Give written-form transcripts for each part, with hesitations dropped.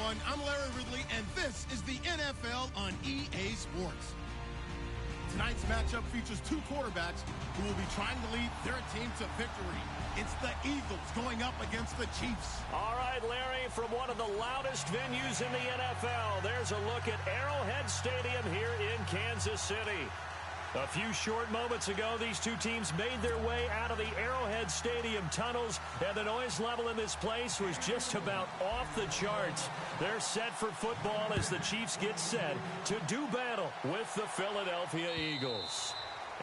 everyone. I'm Larry Ridley, and this is the NFL on EA Sports. Tonight's matchup features two quarterbacks who will be trying to lead their team to victory. It's the Eagles going up against the Chiefs. All right, Larry, from one of the loudest venues in the NFL, there's a look at Arrowhead Stadium here in Kansas City. A few short moments ago, these two teams made their way out of the Arrowhead Stadium tunnels, and the noise level in this place was just about off the charts. They're set for football as the Chiefs get set to do battle with the Philadelphia Eagles.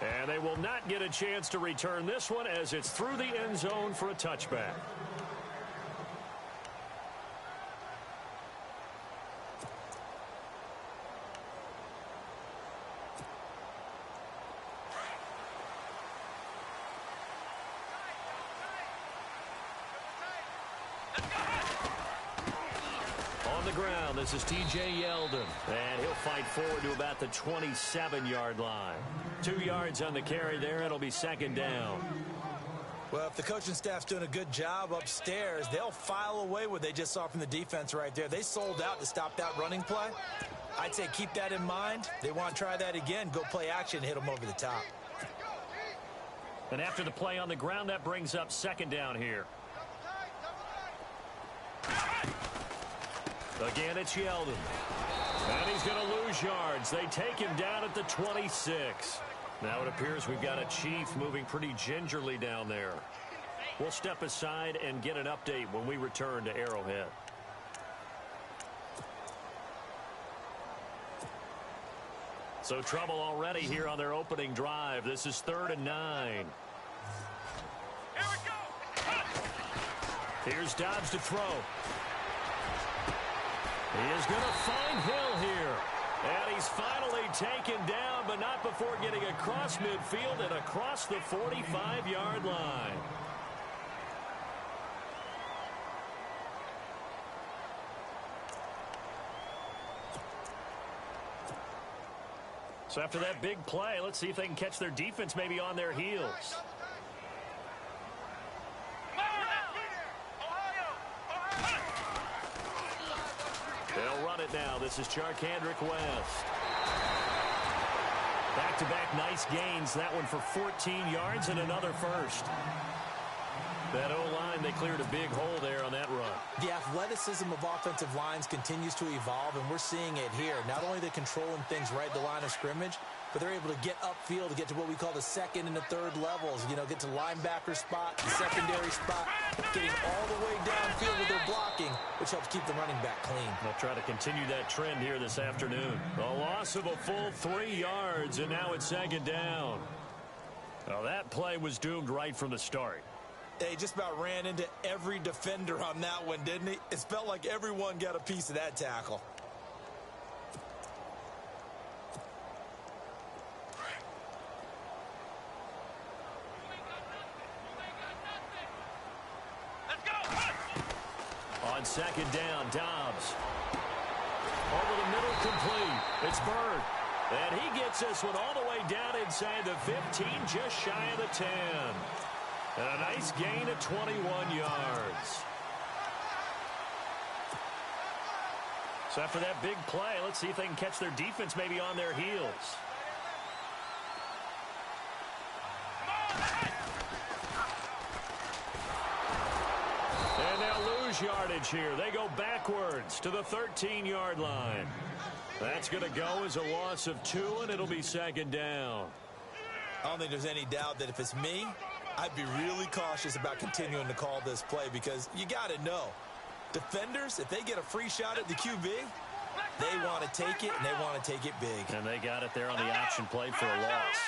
And they will not get a chance to return this one as it's through the end zone for a touchback. On the ground, this is T.J. Yeldon, and he'll fight forward to about the 27-yard line. 2 yards on the carry there. It'll be second down. Well, if the coaching staff's doing a good job upstairs, they'll file away what they just saw from the defense right there. They sold out to stop that running play. I'd say keep that in mind. They want to try that again. Go play action, hit them over the top. And after the play on the ground, that brings up second down here. Again, it's Yeldon. And he's going to lose yards. They take him down at the 26. Now it appears we've got a Chief moving pretty gingerly down there. We'll step aside and get an update when we return to Arrowhead. So trouble already here on their opening drive. This is 3rd and 9. Here we go. Here's Dobbs to throw. He is going to find Hill here. And he's finally taken down, but not before getting across midfield and across the 45-yard line. So after that big play, let's see if they can catch their defense maybe on their heels. They'll run it now. This is Charkandrick West. Back-to-back nice gains. That one for 14 yards and another first. That O-line, they cleared a big hole there on that run. The athleticism of offensive lines continues to evolve, and we're seeing it here. Not only are they controlling things right at the line of scrimmage, but they're able to get upfield to get to what we call the second and the third levels. You know, get to linebacker spot, the secondary spot, getting all the way downfield with their blocking, which helps keep the running back clean. They'll try to continue that trend here this afternoon. A loss of a full 3 yards, and now it's second down. Well, that play was doomed right from the start. He just about ran into every defender on that one, didn't he? It felt like everyone got a piece of that tackle. On second down, Dobbs. Over the middle, complete. It's Bird. And he gets this one all the way down inside the 15, just shy of the 10. And a nice gain of 21 yards. So after that big play, let's see if they can catch their defense maybe on their heels. And they'll lose yardage here. They go backwards to the 13-yard line. That's going to go as a loss of 2, and it'll be second down. I don't think there's any doubt that if it's me, I'd be really cautious about continuing to call this play because you got to know, defenders, if they get a free shot at the QB, they want to take it, and they want to take it big. And they got it there on the option play for a loss.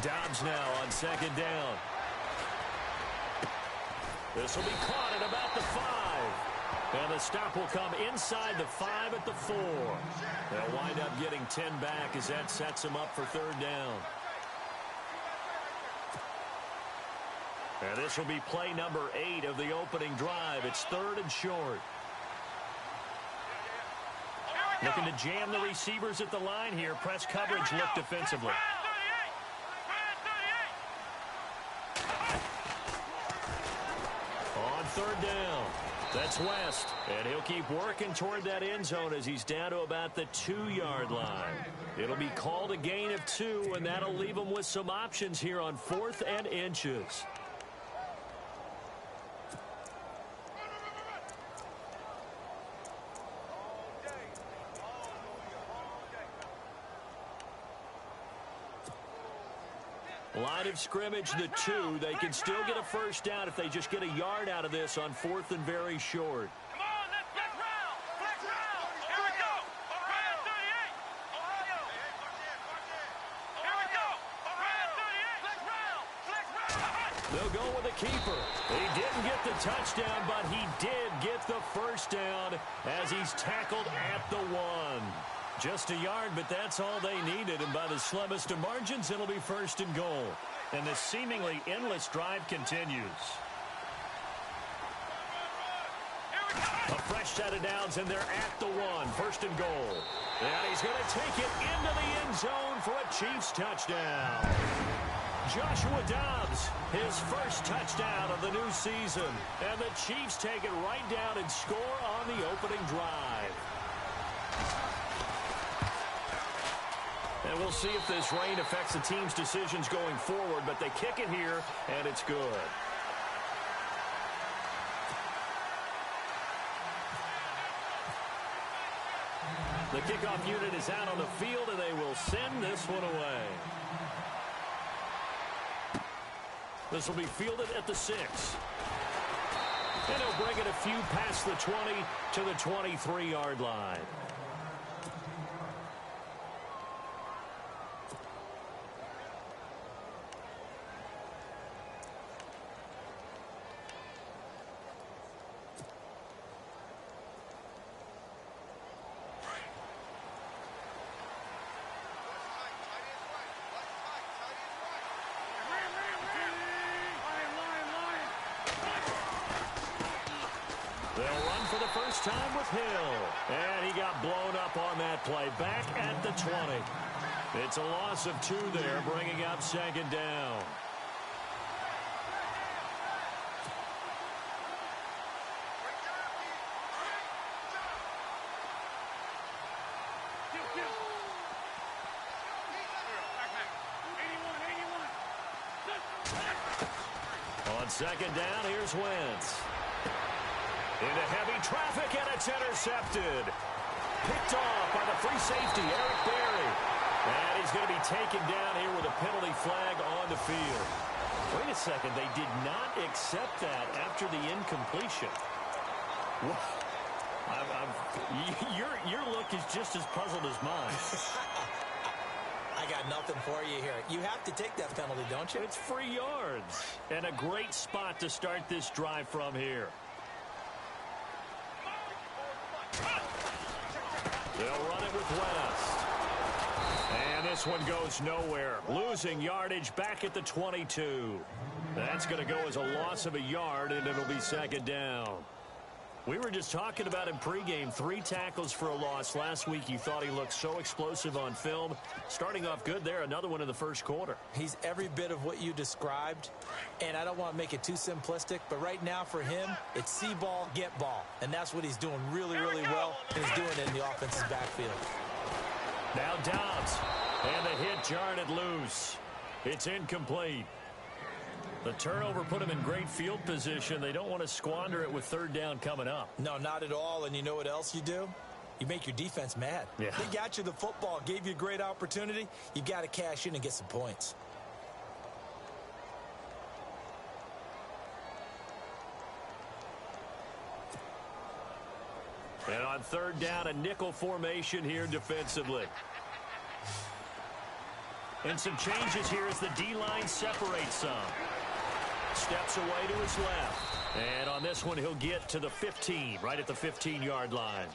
Dobbs now on second down. This will be caught at about the 5. And the stop will come inside the 5 at the 4. They'll wind up getting 10 back as that sets them up for third down. And this will be play number 8 of the opening drive. It's 3rd and short. Looking to jam the receivers at the line here. Press coverage look defensively. third down. That's West, and he'll keep working toward that end zone as he's down to about the 2-yard line. It'll be called a gain of 2, and that'll leave him with some options here on 4th and inches. Line of scrimmage, the 2. They can still get a first down if they just get a yard out of this on 4th and very short. Come on, let's flex round. Flex round. Here we go. Ohio 38. Ohio. Here we go. Ohio 38. Flex round. Flex round. They'll go with a keeper. He didn't get the touchdown, but he did get the first down as he's tackled at the 1. Just a yard, but that's all they needed, and by the slimmest of margins, it'll be 1st and goal. And the seemingly endless drive continues. A fresh set of downs, and they're at the 1. 1st and goal. And he's going to take it into the end zone for a Chiefs touchdown. Joshua Dobbs, his first touchdown of the new season. And the Chiefs take it right down and score on the opening drive. And we'll see if this rain affects the team's decisions going forward, but they kick it here, and it's good. The kickoff unit is out on the field, and they will send this one away. This will be fielded at the 6. And he'll bring it a few past the 20 to the 23-yard line. They'll run for the first time with Hill. And he got blown up on that play. Back at the 20. It's a loss of 2 there, bringing up 2nd down. On 2nd down, here's Wentz. Into heavy traffic, and it's intercepted. Picked off by the free safety, Eric Berry. And he's going to be taken down here with a penalty flag on the field. Wait a second, they did not accept that after the incompletion. Your look is just as puzzled as mine. I got nothing for you here. You have to take that penalty, don't you? It's free yards. And a great spot to start this drive from here. They'll run it with West. And this one goes nowhere. Losing yardage back at the 22. That's going to go as a loss of a yard, and it'll be 2nd down. We were just talking about him pregame. 3 tackles for a loss. Last week you thought he looked so explosive on film. Starting off good there. Another one in the first quarter. He's every bit of what you described. And I don't want to make it too simplistic, but right now for him, it's see ball, get ball. And that's what he's doing really, really well. And he's doing it in the offense's backfield. Now Dobbs. And the hit jarred it loose. It's incomplete. The turnover put him in great field position. They don't want to squander it with 3rd down coming up. No, not at all. And you know what else you do? You make your defense mad. Yeah. They got you the football, gave you a great opportunity. You got to cash in and get some points. And on 3rd down, a nickel formation here defensively. And some changes here as the D-line separates some. Steps away to his left. And on this one, he'll get to the 15, right at the 15-yard line.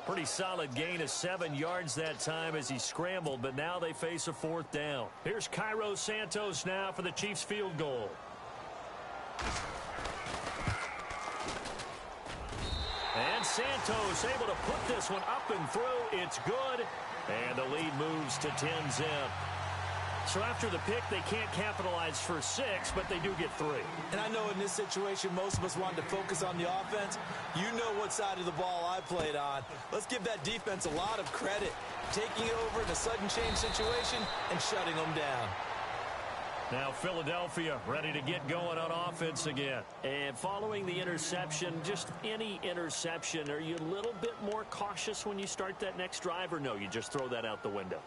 Pretty solid gain of 7 yards that time as he scrambled, but now they face a 4th down. Here's Cairo Santos now for the Chiefs field goal. And Santos able to put this one up and through. It's good. And the lead moves to 10-zip. So after the pick, they can't capitalize for 6, but they do get 3. And I know in this situation, most of us wanted to focus on the offense. You know what side of the ball I played on. Let's give that defense a lot of credit, taking over in a sudden change situation and shutting them down. Now Philadelphia ready to get going on offense again. And following the interception, just any interception, are you a little bit more cautious when you start that next drive, or no, you just throw that out the window?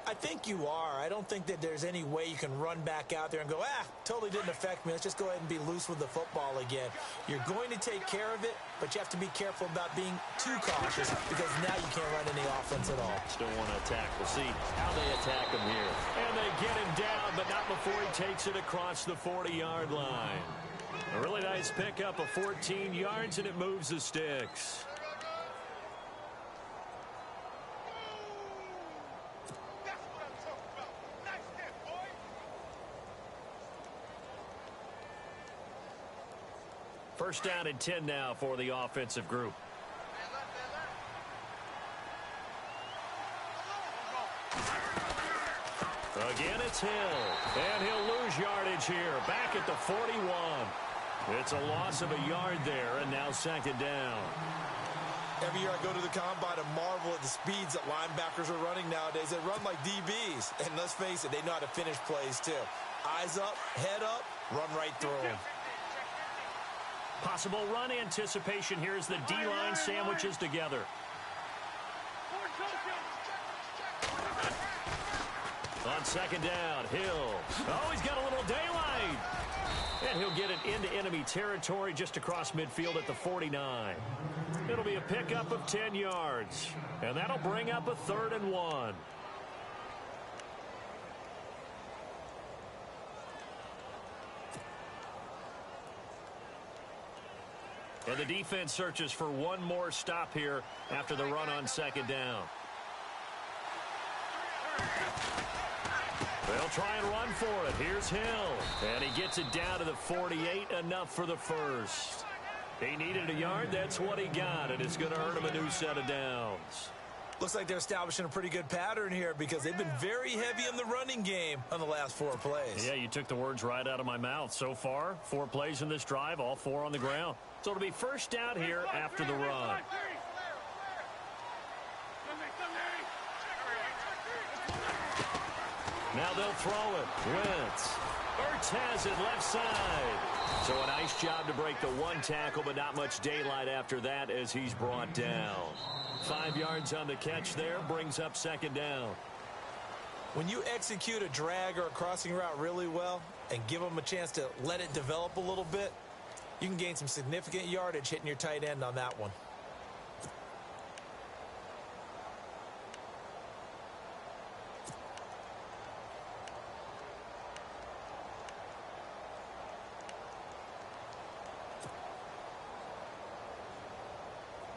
I think you are. I don't think that there's any way you can run back out there and go, totally didn't affect me. Let's just go ahead and be loose with the football again. You're going to take care of it, but you have to be careful about being too cautious because now you can't run any offense at all. Still want to attack. We'll see how they attack him here. And they get him down, but not before he takes it across the 40-yard line. A really nice pickup of 14 yards, and it moves the sticks. First down and 10 now for the offensive group. Again, it's Hill. And he'll lose yardage here. Back at the 41. It's a loss of a yard there, and now second down. Every year I go to the combine and marvel at the speeds that linebackers are running nowadays. They run like DBs. And let's face it, they know how to finish plays too. Eyes up, head up, run right through them. Possible run anticipation here as the D-line sandwiches together. On second down, Hill. Oh, he's got a little daylight. And he'll get it into enemy territory just across midfield at the 49. It'll be a pickup of 10 yards. And that'll bring up a 3rd and 1. And the defense searches for one more stop here after the run on second down. They'll try and run for it. Here's Hill. And he gets it down to the 48, enough for the first. He needed a yard. That's what he got, and it's going to earn him a new set of downs. Looks like they're establishing a pretty good pattern here because they've been very heavy in the running game on the last 4 plays. Yeah, you took the words right out of my mouth. So far, 4 plays in this drive, all 4 on the ground. So it'll be first down here after the run. Now they'll throw it. Wentz. Ertz has it left side. So a nice job to break the 1 tackle, but not much daylight after that as he's brought down. 5 yards on the catch there, brings up second down. When you execute a drag or a crossing route really well and give them a chance to let it develop a little bit, you can gain some significant yardage hitting your tight end on that one.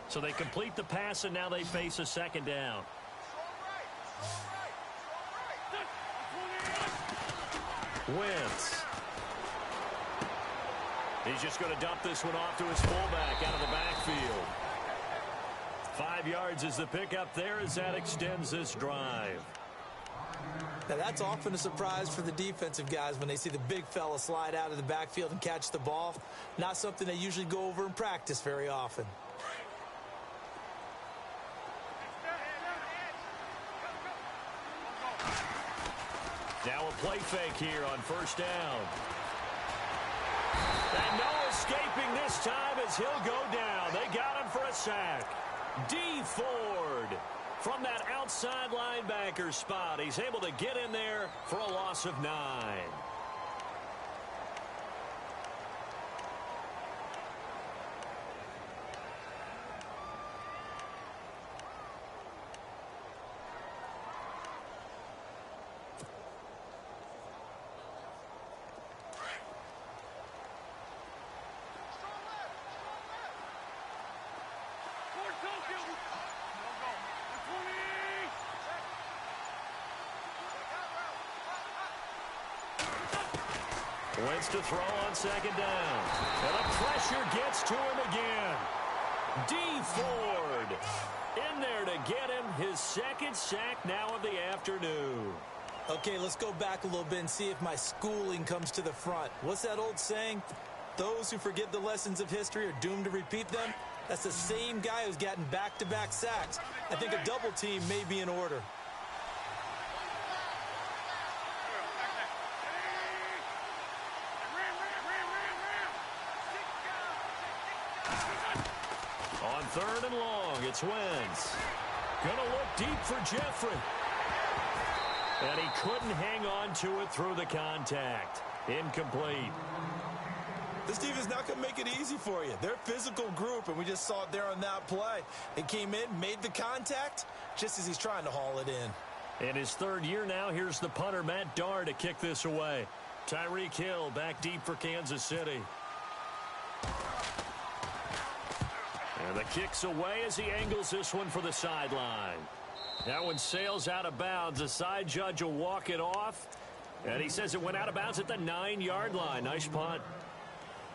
So they complete the pass, and now they face a second down. Wentz. He's just going to dump this one off to his fullback out of the backfield. 5 yards is the pickup there as that extends this drive. Now that's often a surprise for the defensive guys when they see the big fella slide out of the backfield and catch the ball. Not something they usually go over in practice very often. Now a play fake here on first down. And no escaping this time as he'll go down. They got him for a sack. D. Ford from that outside linebacker spot. He's able to get in there for a loss of 9. Wentz to throw on second down. And the pressure gets to him again. D. Ford in there to get him his second sack now of the afternoon. Okay, let's go back a little bit and see if my schooling comes to the front. What's that old saying? Those who forget the lessons of history are doomed to repeat them. That's the same guy who's gotten back-to-back sacks. I think a double team may be in order. On 3rd and long, it's Wentz. Gonna look deep for Jeffrey. And he couldn't hang on to it through the contact. Incomplete. This defense is not going to make it easy for you. They're a physical group, and we just saw it there on that play. They came in, made the contact, just as he's trying to haul it in. In his 3rd year now, here's the punter, Matt Darr, to kick this away. Tyreek Hill back deep for Kansas City. And the kick's away as he angles this one for the sideline. That one sails out of bounds. The side judge will walk it off. And he says it went out of bounds at the 9-yard line. Nice punt.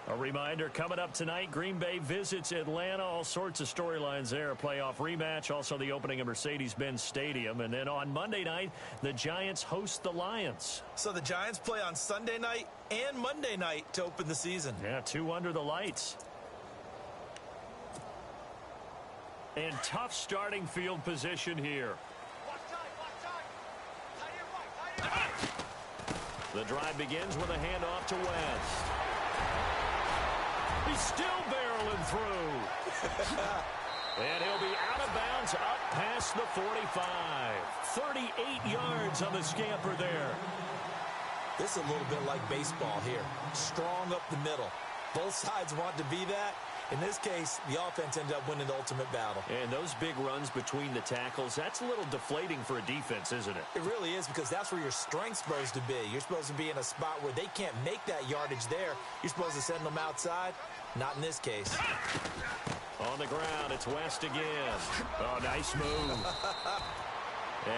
A reminder, coming up tonight, Green Bay visits Atlanta. All sorts of storylines there. A playoff rematch. Also the opening of Mercedes-Benz Stadium. And then on Monday night, the Giants host the Lions. So the Giants play on Sunday night and Monday night to open the season. Yeah, 2 under the lights. And tough starting field position here. The drive begins with a handoff to West. He's still barreling through. And he'll be out of bounds up past the 45. 38 yards on the scamper there. This is a little bit like baseball here. Strong up the middle. Both sides want to be that. In this case, the offense ended up winning the ultimate battle. And those big runs between the tackles, that's a little deflating for a defense, isn't it? It really is, because that's where your strength's supposed to be. You're supposed to be in a spot where they can't make that yardage there. You're supposed to send them outside. Not in this case. On the ground, it's West again. Oh, nice move.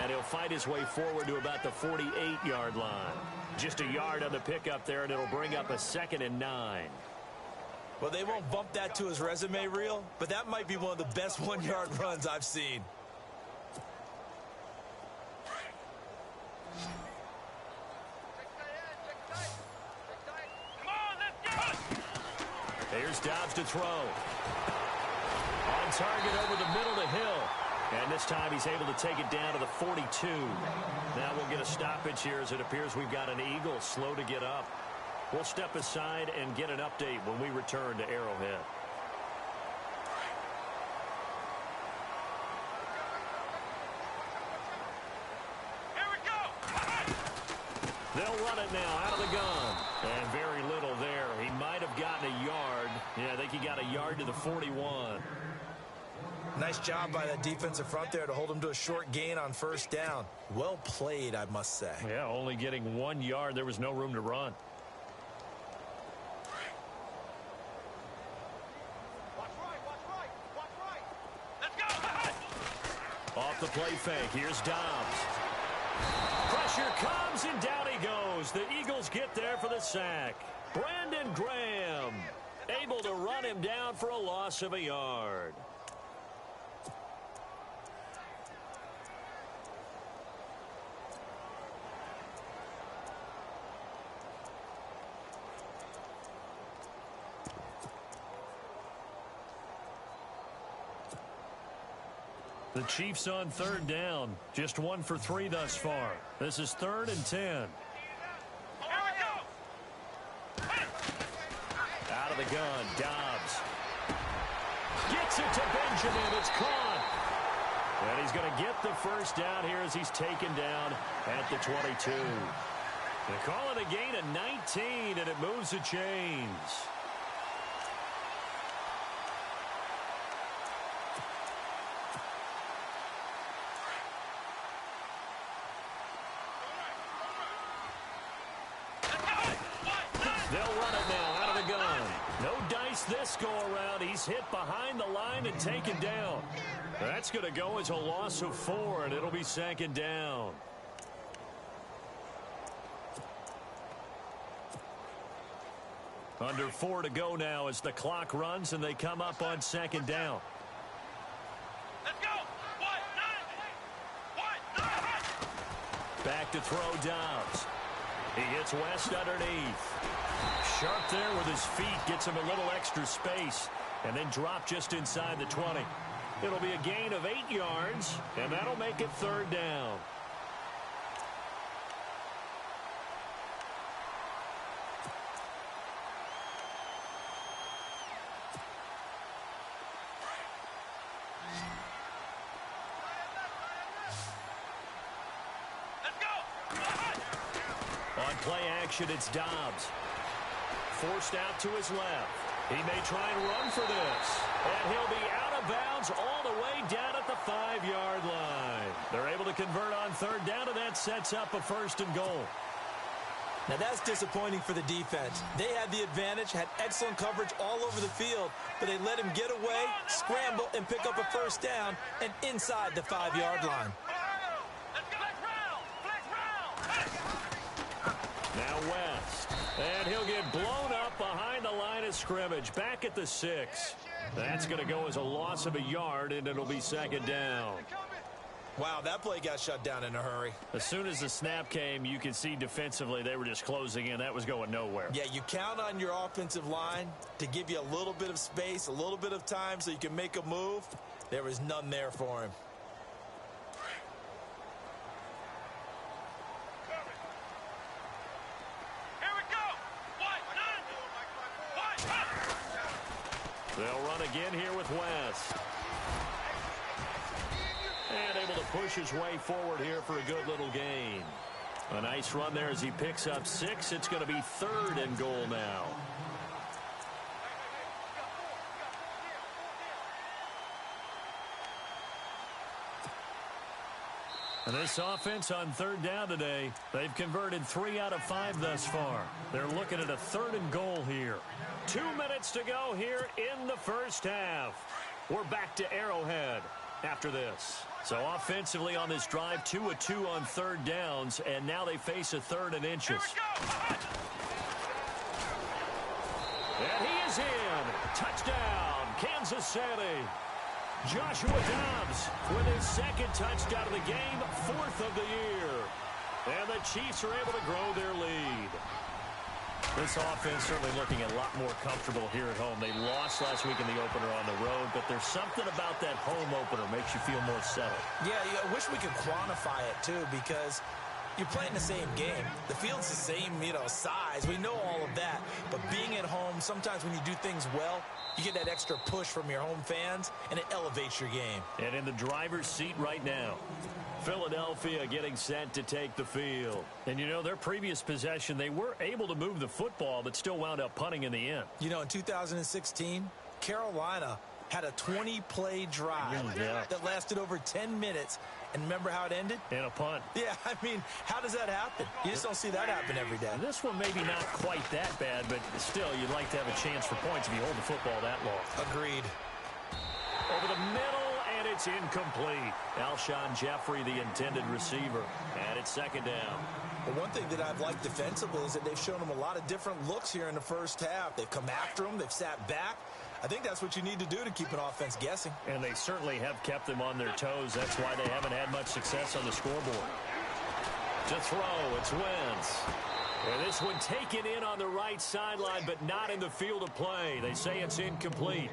And he'll fight his way forward to about the 48-yard line. Just a yard on the pickup there, and it'll bring up a 2nd and 9. Well, they won't bump that to his resume reel, but that might be one of the best 1-yard runs I've seen. Here's Dobbs to throw. On target over the middle to Hill. And this time he's able to take it down to the 42. Now we'll get a stoppage here as it appears we've got an Eagle slow to get up. We'll step aside and get an update when we return to Arrowhead. Here we go. They'll run it now out of the gun. And very little there. He might have gotten a yard. Yeah, I think he got a yard to the 41. Nice job by that defensive front there to hold him to a short gain on 1st down. Well played, I must say. Yeah, only getting 1 yard. There was no room to run. Off the play fake, here's Dobbs. Pressure comes, and down he goes. The Eagles get there for the sack. Brandon Graham able to run him down for a loss of a yard. The Chiefs on 3rd down. Just 1 for 3 thus far. This is 3rd and 10. Here we go. Out of the gun, Dobbs. Gets it to Benjamin. It's caught. And he's going to get the 1st down here as he's taken down at the 22. They call it a gain of 19, and it moves the chains. They'll run it now out of the gun. No dice this go-around. He's hit behind the line and taken down. That's going to go as a loss of 4, and it'll be 2nd down. Under 4 to go now as the clock runs, and they come up on 2nd down. Let's go. Back back to throw Dobbs. He hits West underneath. Sharp there with his feet. Gets him a little extra space. And then drop just inside the 20. It'll be a gain of 8 yards. And that'll make it third down. On play action, it's Dobbs. Forced out to his left. He may try and run for this. And he'll be out of bounds all the way down at the 5-yard line. They're able to convert on third down, and that sets up a first and goal. Now that's disappointing for the defense. They had the advantage, had excellent coverage all over the field, but they let him get away, scramble, and pick up a first down and inside the 5-yard line. Now West. And he'll get blown up behind the line of scrimmage. Back at the 6. That's going to go as a loss of a yard, and it'll be second down. Wow, that play got shut down in a hurry. As soon as the snap came, you could see defensively they were just closing in. That was going nowhere. Yeah, you count on your offensive line to give you a little bit of space, a little bit of time so you can make a move. There was none there for him. They'll run again here with West. And able to push his way forward here for a good little gain. A nice run there as he picks up 6. It's going to be third and goal now. And this offense on third down today, they've converted 3 out of 5 thus far. They're looking at a third and goal here. 2 minutes to go here in the first half. We're back to Arrowhead after this. So offensively on this drive, 2 of 2 on third downs, and now they face a third and inches. And he is in. Touchdown, Kansas City. Joshua Dobbs with his second touchdown of the game, 4th of the year. And the Chiefs are able to grow their lead. This offense certainly looking a lot more comfortable here at home. They lost last week in the opener on the road, but there's something about that home opener makes you feel more settled. Yeah, I wish we could quantify it, too, because you're playing the same game. The field's the same, size. We know all of that. But being at home, sometimes when you do things well, you get that extra push from your home fans, and it elevates your game. And in the driver's seat right now, Philadelphia getting set to take the field. And, their previous possession, they were able to move the football, but still wound up punting in the end. In 2016, Carolina had a 20-play drive that lasted over 10 minutes. And remember how it ended? In a punt. Yeah, how does that happen? You just don't see that happen every day. And this one maybe not quite that bad, but still, you'd like to have a chance for points if you hold the football that long. Agreed. Over the middle, and it's incomplete. Alshon Jeffrey, the intended receiver, and it's second down. Well, one thing that I've liked defensively is that they've shown them a lot of different looks here in the first half. They've come after them. They've sat back. I think that's what you need to do to keep an offense guessing. And they certainly have kept them on their toes. That's why they haven't had much success on the scoreboard. To throw, it's Wentz. And this one taken in on the right sideline, but not in the field of play. They say it's incomplete.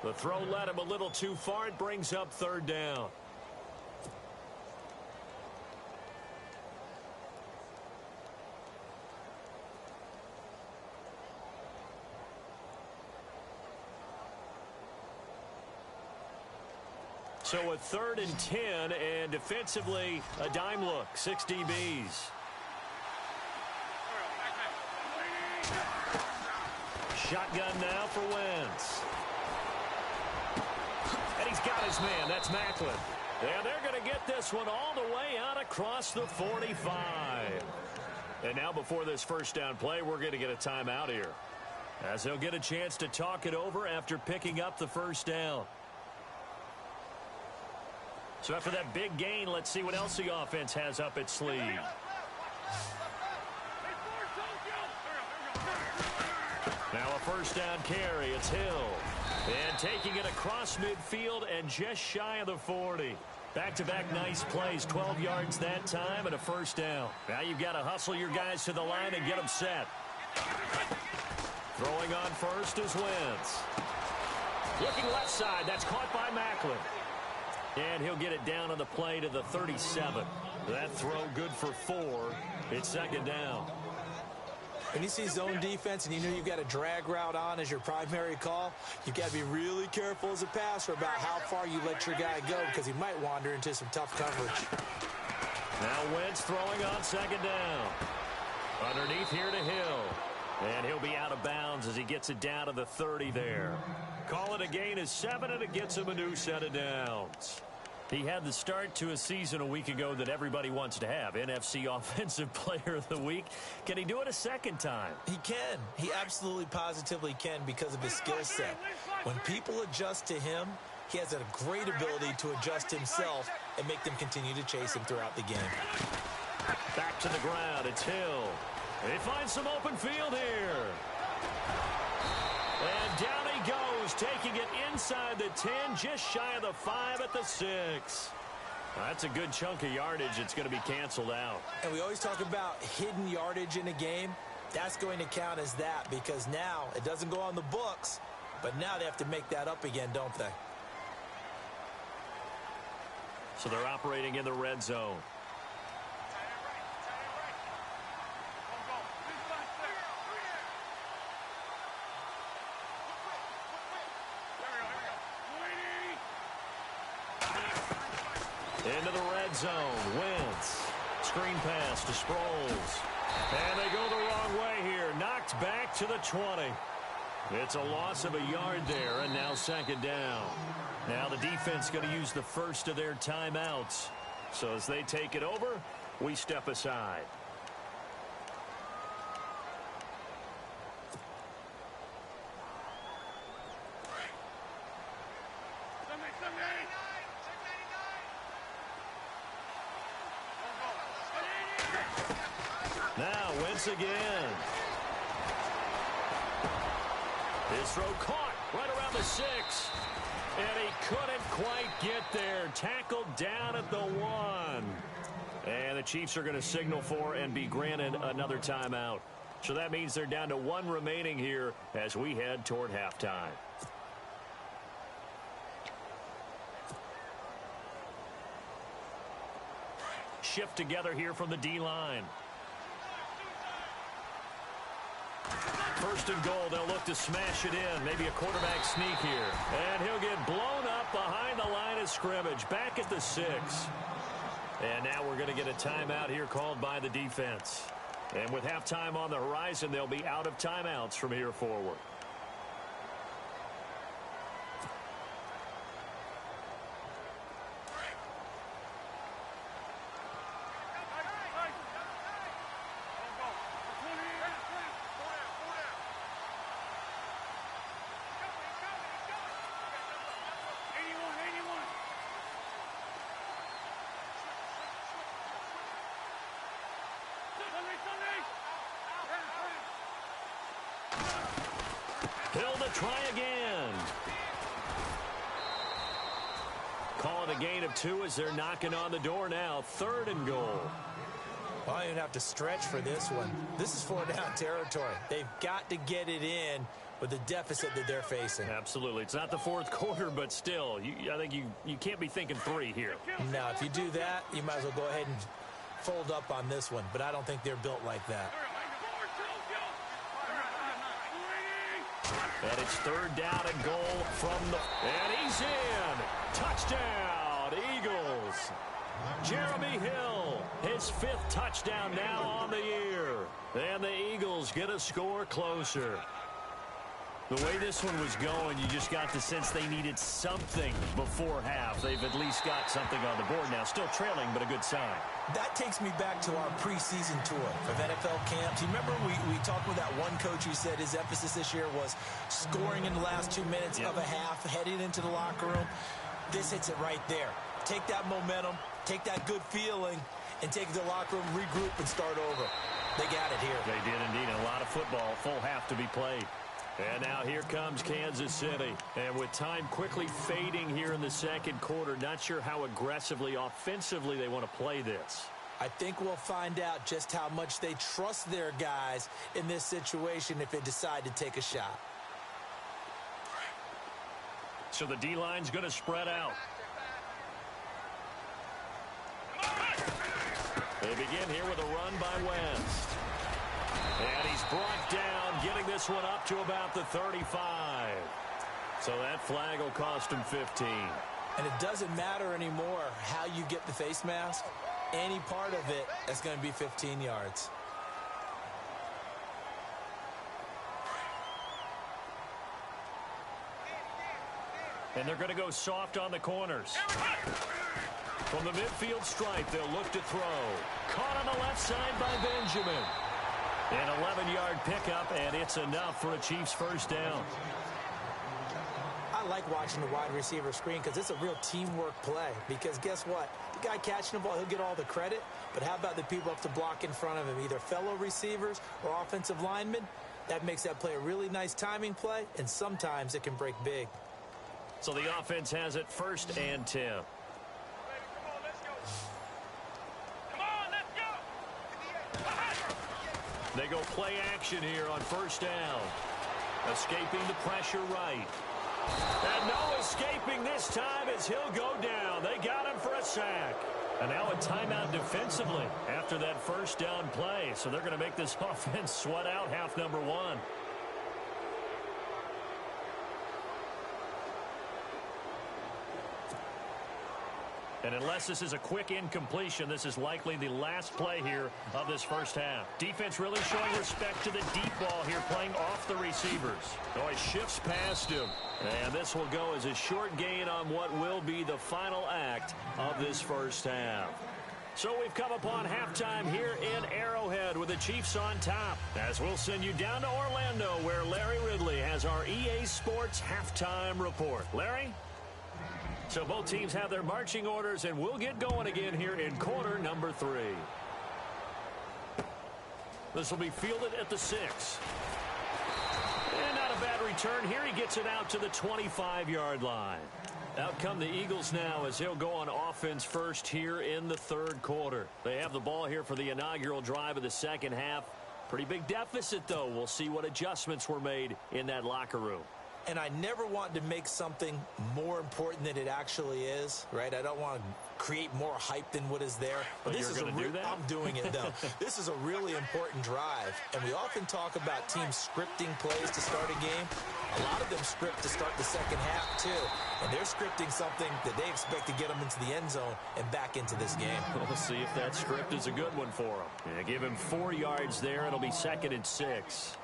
The throw led him a little too far. It brings up third down. So a 3rd and 10, and defensively, a dime look, 6 DBs. Shotgun now for Wentz. And he's got his man. That's Macklin. And they're going to get this one all the way out across the 45. And now before this first down play, we're going to get a timeout here, as they'll get a chance to talk it over after picking up the first down. So after that big gain, let's see what else the offense has up its sleeve. Now a first down carry. It's Hill. And taking it across midfield and just shy of the 40. Back-to-back nice plays, 12 yards that time and a first down. Now you've got to hustle your guys to the line and get them set. Throwing on first is Wentz. Looking left side, that's caught by Macklin. And he'll get it down on the play to the 37. That throw good for 4. It's second down. When you see zone defense and you know you've got a drag route on as your primary call, you've got to be really careful as a passer about how far you let your guy go because he might wander into some tough coverage. Now Wentz throwing on second down. Underneath here to Hill. And he'll be out of bounds as he gets it down to the 30 there. Call it a gain of 7, and it gets him a new set of downs. He had the start to a season a week ago that everybody wants to have. NFC Offensive Player of the Week. Can he do it a second time? He can. He absolutely positively can because of his skill set. When people adjust to him, he has a great ability to adjust himself and make them continue to chase him throughout the game. Back to the ground. It's Hill. He finds some open field here. And down he goes, taking it inside the 10, just shy of the 5 at the 6. That's a good chunk of yardage. It's going to be canceled out. And we always talk about hidden yardage in a game. That's going to count as that because now it doesn't go on the books, but now they have to make that up again, don't they? So they're operating in the red zone. Into the red zone. Wentz. Screen pass to Sproles. And they go the wrong way here. Knocked back to the 20. It's a loss of a yard there, and now second down. Now the defense going to use the first of their timeouts. So as they take it over, we step aside. Now Wentz again. His throw caught right around the 6. And he couldn't quite get there. Tackled down at the 1. And the Chiefs are going to signal for and be granted another timeout. So that means they're down to 1 remaining here as we head toward halftime. Shift together here from the D-line. First and goal, they'll look to smash it in. Maybe a quarterback sneak here. And he'll get blown up behind the line of scrimmage. Back at the 6. And now we're going to get a timeout here called by the defense. And with halftime on the horizon, they'll be out of timeouts from here forward. Hill to try again. Call it a gain of 2 as they're knocking on the door now. 3rd and goal. Well, I don't have to stretch for this one. This is 4-down territory. They've got to get it in with the deficit that they're facing. Absolutely. It's not the 4th quarter, but still, I think you can't be thinking 3 here. Now, if you do that, you might as well go ahead and fold up on this one, but I don't think they're built like that. And it's 3rd down and goal from the... And he's in! Touchdown, Eagles! Jeremy Hill, his 5th touchdown now on the year. And the Eagles get a score closer. The way this one was going, you just got the sense they needed something before half. They've at least got something on the board now. Still trailing, but a good sign. That takes me back to our preseason tour of NFL camps. You remember we talked with that one coach who said his emphasis this year was scoring in the last 2 minutes of a half, heading into the locker room. This hits it right there. Take that momentum, take that good feeling, and take it to the locker room, regroup, and start over. They got it here. They did indeed. A lot of football, full half to be played. And now here comes Kansas City. And with time quickly fading here in the second quarter, not sure how aggressively, offensively they want to play this. I think we'll find out just how much they trust their guys in this situation if they decide to take a shot. So the D-line's going to spread out. They begin here with a run by Wentz. And he's brought down, getting this one up to about the 35. So that flag will cost him 15. And it doesn't matter anymore how you get the face mask. Any part of it, that's going to be 15 yards. And they're going to go soft on the corners. From the midfield stripe, they'll look to throw. Caught on the left side by Benjamin. An 11-yard pickup, and it's enough for a Chiefs first down. I like watching the wide receiver screen because it's a real teamwork play. Because guess what? The guy catching the ball, he'll get all the credit. But how about the people up to block in front of him, either fellow receivers or offensive linemen? That makes that play a really nice timing play, and sometimes it can break big. So the offense has it 1st and 10. They go play action here on 1st down. Escaping the pressure right. And no escaping this time as he'll go down. They got him for a sack. And now a timeout defensively after that 1st down play. So they're going to make this offense sweat out half number 1. And unless this is a quick incompletion, this is likely the last play here of this first half. Defense really showing respect to the deep ball here, playing off the receivers. Oh, he shifts past him. And this will go as a short gain on what will be the final act of this first half. So we've come upon halftime here in Arrowhead with the Chiefs on top. As we'll send you down to Orlando where Larry Ridley has our EA Sports halftime report. Larry? So both teams have their marching orders, and we'll get going again here in quarter number 3. This will be fielded at the 6. And not a bad return here. He gets it out to the 25-yard line. Out come the Eagles now as they'll go on offense first here in the 3rd quarter. They have the ball here for the inaugural drive of the second half. Pretty big deficit, though. We'll see what adjustments were made in that locker room. And I never want to make something more important than it actually is, right? I don't want to create more hype than what is there. But this is going to do that? I'm doing it, though. This is a really important drive. And we often talk about teams scripting plays to start a game. A lot of them script to start the second half, too. And they're scripting something that they expect to get them into the end zone and back into this game. We'll see if that script is a good one for them. Yeah, give him 4 yards there. It'll be 2nd and 6.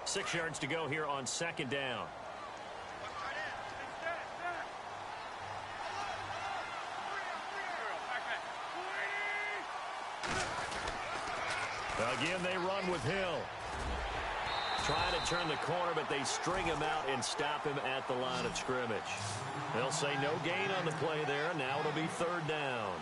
6 yards to go here on 2nd down. Again, they run with Hill. Trying to turn the corner, but they string him out and stop him at the line of scrimmage. They'll say no gain on the play there. Now it'll be 3rd down.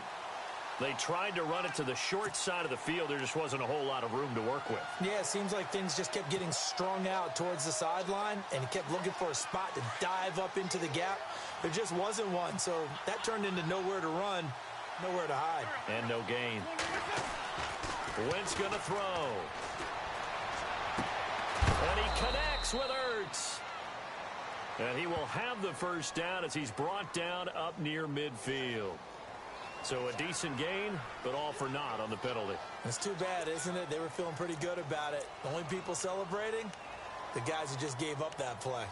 They tried to run it to the short side of the field. There just wasn't a whole lot of room to work with. Yeah, it seems like things just kept getting strung out towards the sideline, and he kept looking for a spot to dive up into the gap. There just wasn't one, so that turned into nowhere to run, nowhere to hide. And no gain. Wentz going to throw. And he connects with Ertz. And he will have the first down as he's brought down up near midfield. So a decent gain, but all for naught on the penalty. It's too bad, isn't it? They were feeling pretty good about it. The only people celebrating, the guys who just gave up that play.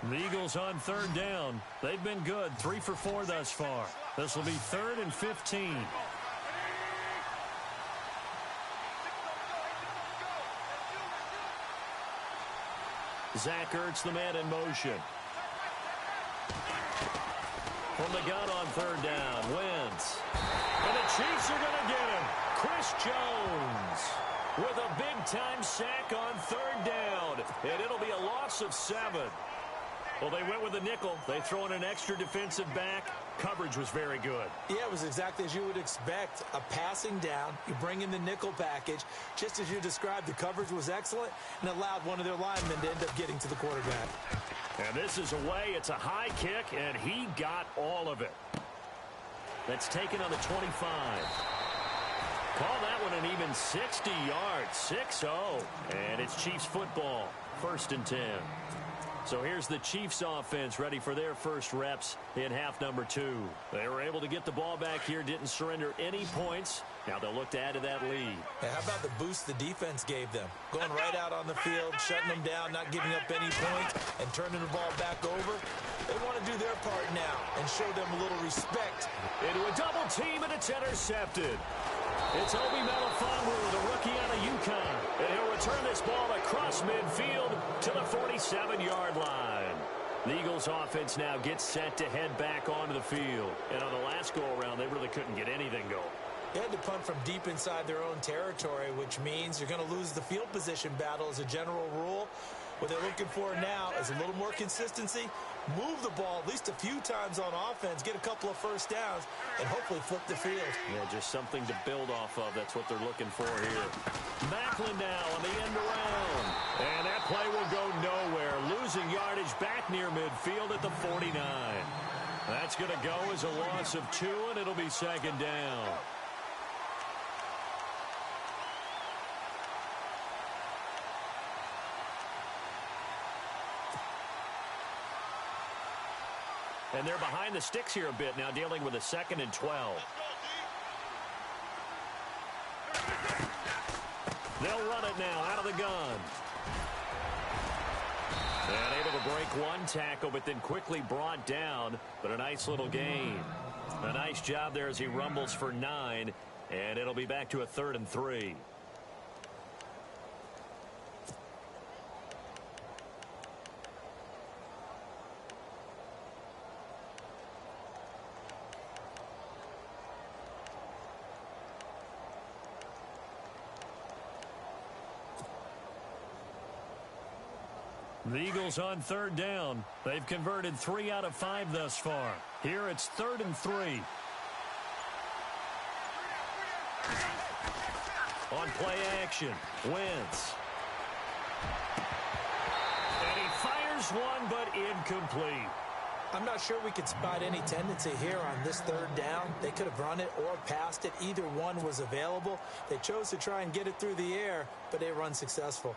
The Eagles on 3rd down. They've been good, 3 for 4 thus far. This will be 3rd and 15. Zach Ertz, the man in motion. From the gun on 3rd down, Wentz. And the Chiefs are going to get him. Chris Jones with a big-time sack on 3rd down. And it'll be a loss of 7. Well, they went with a nickel. They throw in an extra defensive back. Coverage was very good. Yeah, it was exactly as you would expect. A passing down. You bring in the nickel package. Just as you described, the coverage was excellent and allowed one of their linemen to end up getting to the quarterback. And this is away. It's a high kick, and he got all of it. That's taken on the 25. Call that one an even 60 yards. 6-0. And it's Chiefs football. 1st and 10. So here's the Chiefs offense ready for their first reps in half number 2. They were able to get the ball back here, didn't surrender any points. Now they'll look to add to that lead. How about the boost the defense gave them? Going right out on the field, shutting them down, not giving up any points, and turning the ball back over. They want to do their part now and show them a little respect. Into a double team, and it's intercepted. It's Obi Melifonwu, the rookie out of UConn. And he'll return this ball across midfield to the 47-yard line. The Eagles offense now gets set to head back onto the field. And on the last go-around, they really couldn't get anything going. They had to punt from deep inside their own territory, which means you're going to lose the field position battle as a general rule. What they're looking for now is a little more consistency, move the ball at least a few times on offense, get a couple of first downs, and hopefully flip the field. Yeah, just something to build off of. That's what they're looking for here. Macklin now on the end around. And that play will go nowhere. Losing yardage back near midfield at the 49. That's going to go as a loss of 2, and it'll be 2nd down. And they're behind the sticks here a bit now, dealing with a 2nd and 12. They'll run it now out of the gun. And able to break one tackle, but then quickly brought down. But a nice little gain. A nice job there as he rumbles for 9. And it'll be back to a 3rd and 3. The Eagles on 3rd down. They've converted 3 out of 5 thus far. Here it's 3rd and 3. On play action, Wentz. And he fires one, but incomplete. I'm not sure we could spot any tendency here on this 3rd down. They could have run it or passed it. Either one was available. They chose to try and get it through the air, but they run successful.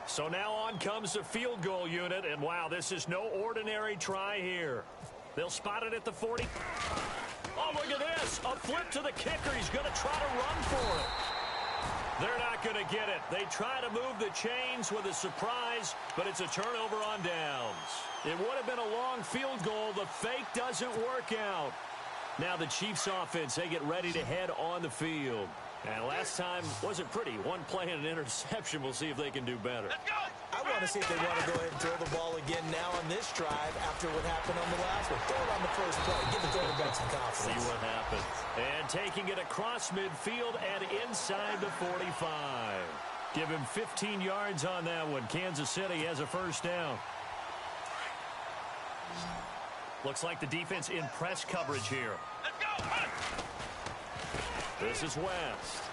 So now on comes the field goal unit, and wow, this is no ordinary try here. They'll spot it at the 40. Oh, look at this. A flip to the kicker. He's going to try to run for it. They're not going to get it. They try to move the chains with a surprise, but it's a turnover on downs. It would have been a long field goal. The fake doesn't work out. Now the Chiefs offense, they get ready to head on the field. And last time wasn't pretty. One play and an interception. We'll see if they can do better. I want to see if they want to go ahead and throw the ball again now on this drive after what happened on the last one. Throw it on the first play. Give the quarterback some confidence. See what happens. And taking it across midfield and inside the 45. Give him 15 yards on that one. Kansas City has a 1st down. Looks like the defense in press coverage here. Let's go. Run. This is West.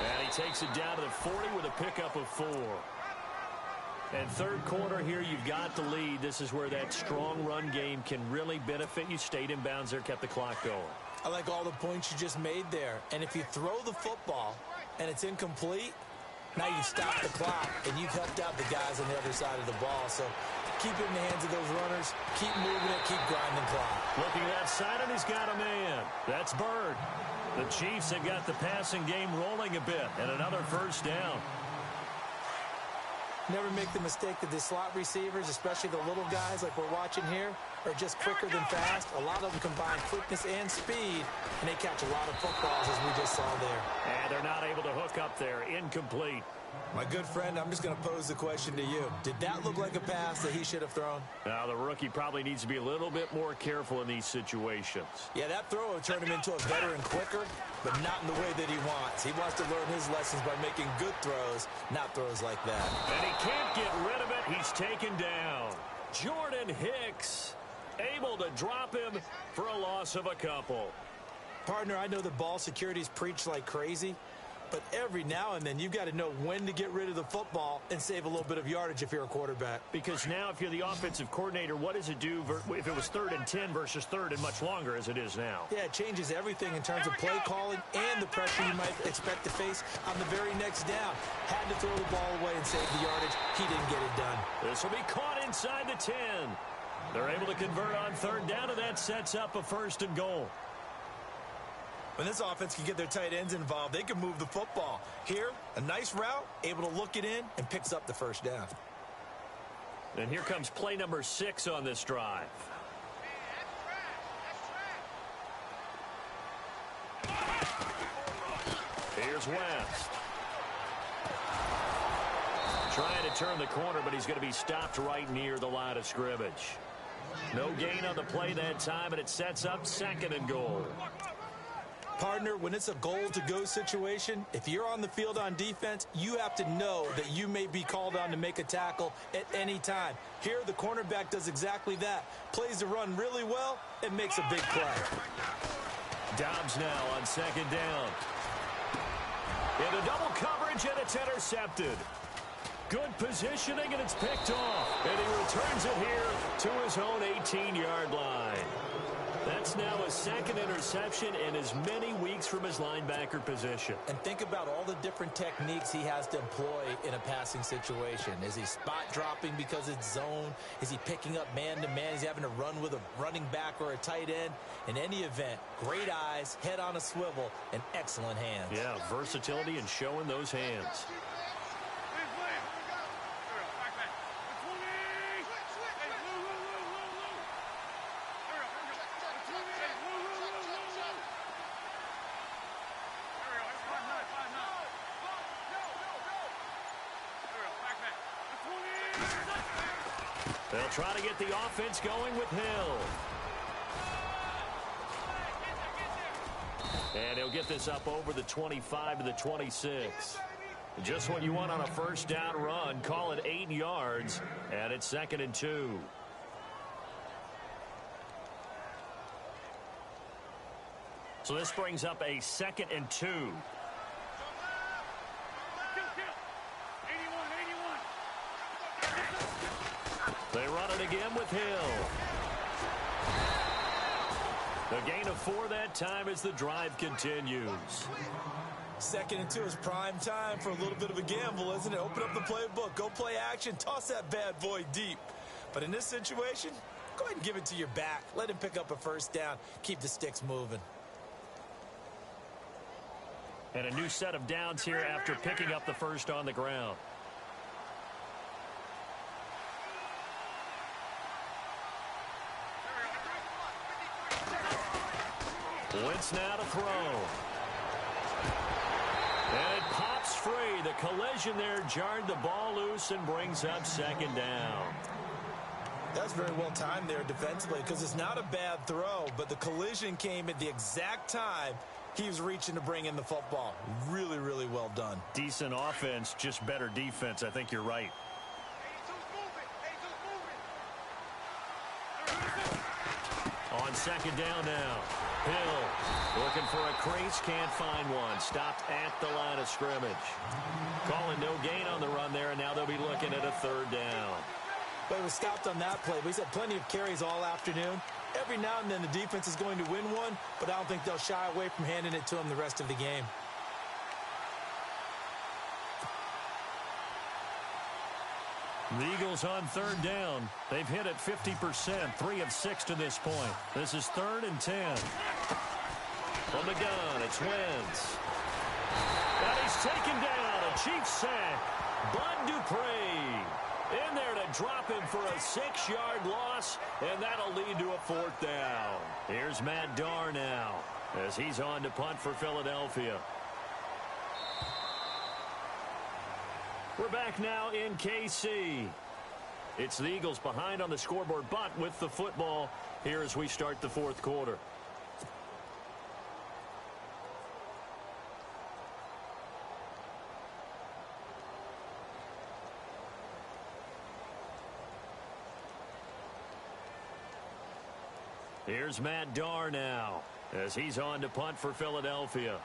And he takes it down to the 40 with a pickup of 4. And 3rd quarter here, you've got the lead. This is where that strong run game can really benefit you. Stayed in bounds there, kept the clock going. I like all the points you just made there. And if you throw the football and it's incomplete, now you stop the clock and you've helped out the guys on the other side of the ball. So keep it in the hands of those runners. Keep moving it. Keep grinding clock. Looking left side, and he's got a man. That's Bird. The Chiefs have got the passing game rolling a bit, and another 1st down. Never make the mistake that the slot receivers, especially the little guys like we're watching here, are just quicker than fast. A lot of them combine quickness and speed, and they catch a lot of footballs as we just saw there. And they're not able to hook up there. Incomplete. My good friend, I'm just going to pose the question to you. Did that look like a pass that he should have thrown? Now, the rookie probably needs to be a little bit more careful in these situations. Yeah, that throw will turn him into a veteran quicker, but not in the way that he wants. He wants to learn his lessons by making good throws, not throws like that. And he can't get rid of it. He's taken down. Jordan Hicks able to drop him for a loss of a couple. Partner, I know the ball security's preached like crazy, but every now and then you've got to know when to get rid of the football and save a little bit of yardage if you're a quarterback. Because now if you're the offensive coordinator, what does it do if it was 3rd and 10 versus 3rd and much longer as it is now? Yeah, it changes everything in terms of play calling and the pressure you might expect to face on the very next down. Had to throw the ball away and save the yardage. He didn't get it done. This will be caught inside the 10. They're able to convert on 3rd down, and that sets up a 1st and goal. When this offense can get their tight ends involved, they can move the football. Here, a nice route, able to look it in, and picks up the 1st down. And here comes play number 6 on this drive. Here's West. Trying to turn the corner, but he's going to be stopped right near the line of scrimmage. No gain on the play that time, and it sets up 2nd and goal. Partner, when it's a goal-to-go situation, if you're on the field on defense, you have to know that you may be called on to make a tackle at any time. Here, the cornerback does exactly that. Plays the run really well and makes a big play. Dobbs now on 2nd down. Into double coverage, and it's intercepted. Good positioning, and it's picked off. And he returns it here to his own 18-yard line. That's now a 2nd interception in as many weeks from his linebacker position. And think about all the different techniques he has to employ in a passing situation. Is he spot dropping because it's zone? Is he picking up man-to-man? Is he having to run with a running back or a tight end? In any event, great eyes, head on a swivel, and excellent hands. Yeah, versatility and showing those hands. They'll try to get the offense going with Hill. And he'll get this up over the 25 to the 26. Just what you want on a 1st down run. Call it 8 yards, and it's 2nd and 2. So this brings up a 2nd and 2. They run it again with Hill. The gain of 4 that time as the drive continues. 2nd and 2 is prime time for a little bit of a gamble, isn't it? Open up the playbook, go play action, toss that bad boy deep. But in this situation, go ahead and give it to your back. Let him pick up a 1st down. Keep the sticks moving. And a new set of downs here after picking up the 1st on the ground. Wentz now to throw. And it pops free. The collision there jarred the ball loose and brings up 2nd down. That's very well timed there defensively because it's not a bad throw, but the collision came at the exact time he was reaching to bring in the football. Really, really well done. Decent offense, just better defense. I think you're right. On 2nd down now. Hill looking for a crease, can't find one. Stopped at the line of scrimmage. Calling no gain on the run there, and now they'll be looking at a 3rd down. But he was stopped on that play. But he's had plenty of carries all afternoon. Every now and then the defense is going to win one, but I don't think they'll shy away from handing it to him the rest of the game. The Eagles on 3rd down. They've hit it 50%, 3 of 6 to this point. This is 3rd and 10. From the gun, it's Wentz. And he's taken down, a Chiefs sack. Bud Dupree in there to drop him for a 6-yard loss, and that'll lead to a 4th down. Here's Matt Darr now as he's on to punt for Philadelphia. We're back now in KC. It's the Eagles behind on the scoreboard, but with the football here as we start the fourth quarter. Here's Matt Darr now as he's on to punt for Philadelphia.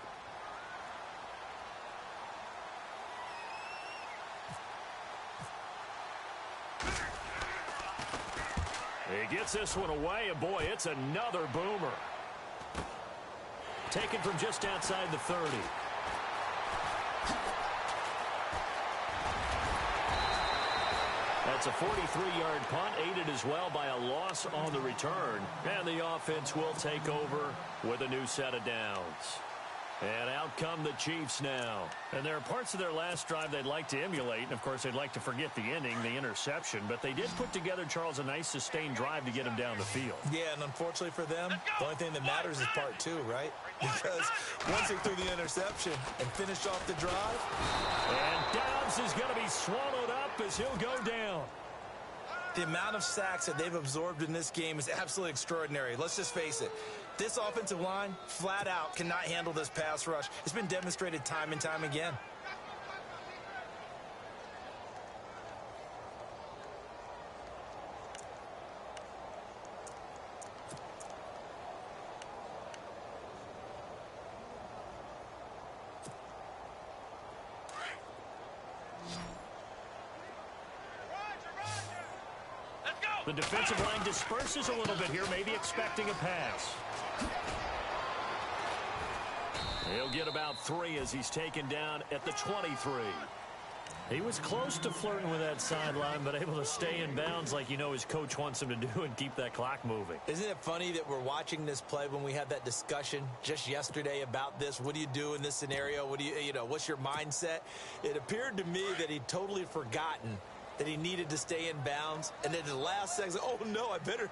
He gets this one away, and boy, it's another boomer. Taken from just outside the 30. That's a 43-yard punt, aided as well by a loss on the return. And the offense will take over with a new set of downs. And out come the Chiefs now. And there are parts of their last drive they'd like to emulate. And, of course, they'd like to forget the ending, the interception. But they did put together, Charles, a nice sustained drive to get him down the field. Yeah, and unfortunately for them, the only thing that matters is part two, right? Because once they threw the interception and finished off the drive. And Dobbs is going to be swallowed up as he'll go down. The amount of sacks that they've absorbed in this game is absolutely extraordinary. Let's just face it. This offensive line, flat out, cannot handle this pass rush. It's been demonstrated time and time again. The defensive line disperses a little bit here, maybe expecting a pass. He'll get about 3 as he's taken down at the 23. He was close to flirting with that sideline, but able to stay in bounds like you know his coach wants him to do and keep that clock moving. Isn't it funny that we're watching this play when we had that discussion just yesterday about this? What do you do in this scenario? What do you know, what's your mindset? It appeared to me that he'd totally forgotten that he needed to stay in bounds, and then the last second, oh no, I better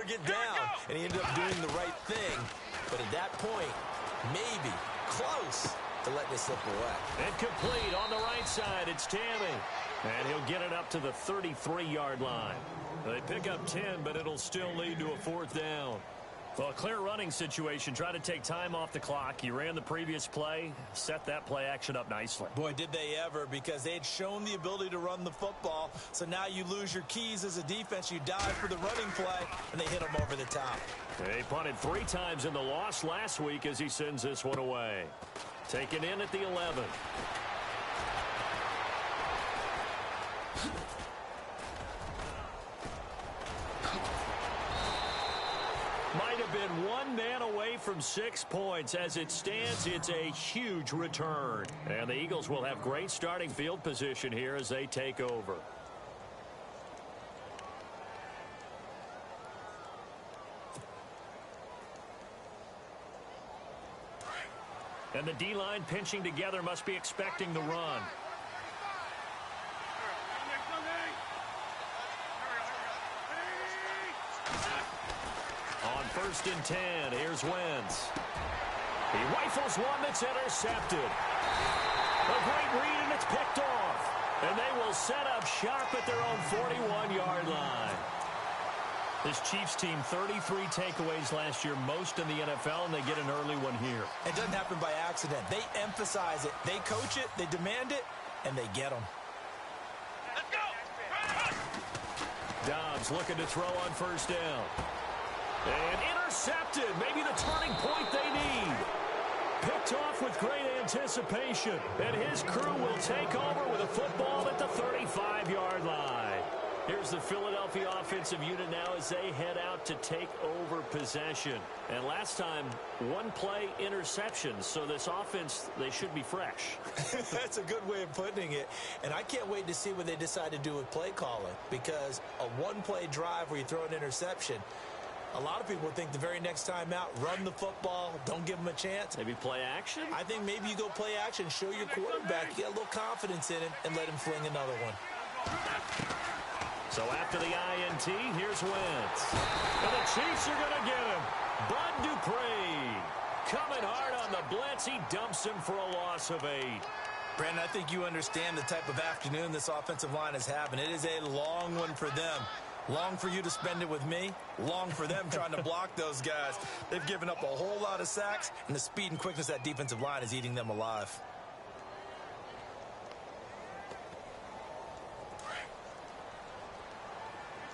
get down. And he ended up doing the right thing. But at that point, maybe close to letting it slip away. And complete on the right side, it's Tammy. And he'll get it up to the 33-yard line. They pick up 10, but it'll still lead to a fourth down. Well, a clear running situation. Try to take time off the clock. You ran the previous play, set that play action up nicely. Boy, did they ever, because they had shown the ability to run the football. So now you lose your keys as a defense. You dive for the running play, and they hit them over the top. They punted 3 times in the loss last week as he sends this one away. Taken in at the 11. Might have been one man away from 6 points. As it stands, it's a huge return. And the Eagles will have great starting field position here as they take over. And the D-line pinching together must be expecting the run. On 1st and 10, here's Wentz. He rifles one that's intercepted. A great read, and it's picked off. And they will set up shop at their own 41-yard line. This Chiefs team, 33 takeaways last year, most in the NFL, and they get an early one here. It doesn't happen by accident. They emphasize it. They coach it, they demand it, and they get them. Let's go! Dobbs looking to throw on 1st down. And intercepted. Maybe the turning point they need. Picked off with great anticipation. And his crew will take over with a football at the 35-yard line. Here's the Philadelphia offensive unit now as they head out to take over possession. And last time, 1 play interception. So this offense, they should be fresh. That's a good way of putting it. And I can't wait to see what they decide to do with play calling. Because a 1-play drive where you throw an interception, a lot of people think the very next time out, run the football, don't give them a chance. Maybe play action? I think maybe you go play action, show your quarterback, you get a little confidence in him, and let him fling another one. So after the INT, here's Wentz. And the Chiefs are going to get him. Bud Dupree coming hard on the blitz. He dumps him for a loss of 8. Brandon, I think you understand the type of afternoon this offensive line is having. It is a long one for them. Long for you to spend it with me. Long for them trying to block those guys. They've given up a whole lot of sacks, and the speed and quickness of that defensive line is eating them alive.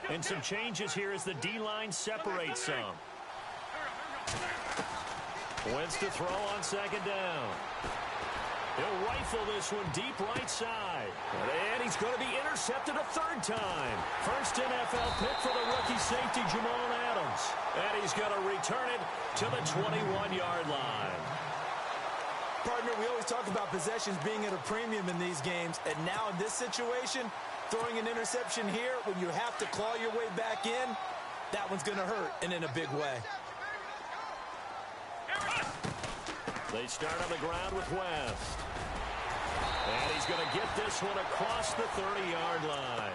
And some changes here as the D-line separates some. Wentz to throw on second down. He'll rifle this one deep right side. And he's going to be intercepted a third time. First NFL pick for the rookie safety, Jamal Adams. And he's going to return it to the 21-yard line. Partner, we always talk about possessions being at a premium in these games. And now in this situation, throwing an interception here when you have to claw your way back in, that one's going to hurt, and in a big way. They start on the ground with West. And he's going to get this one across the 30-yard line.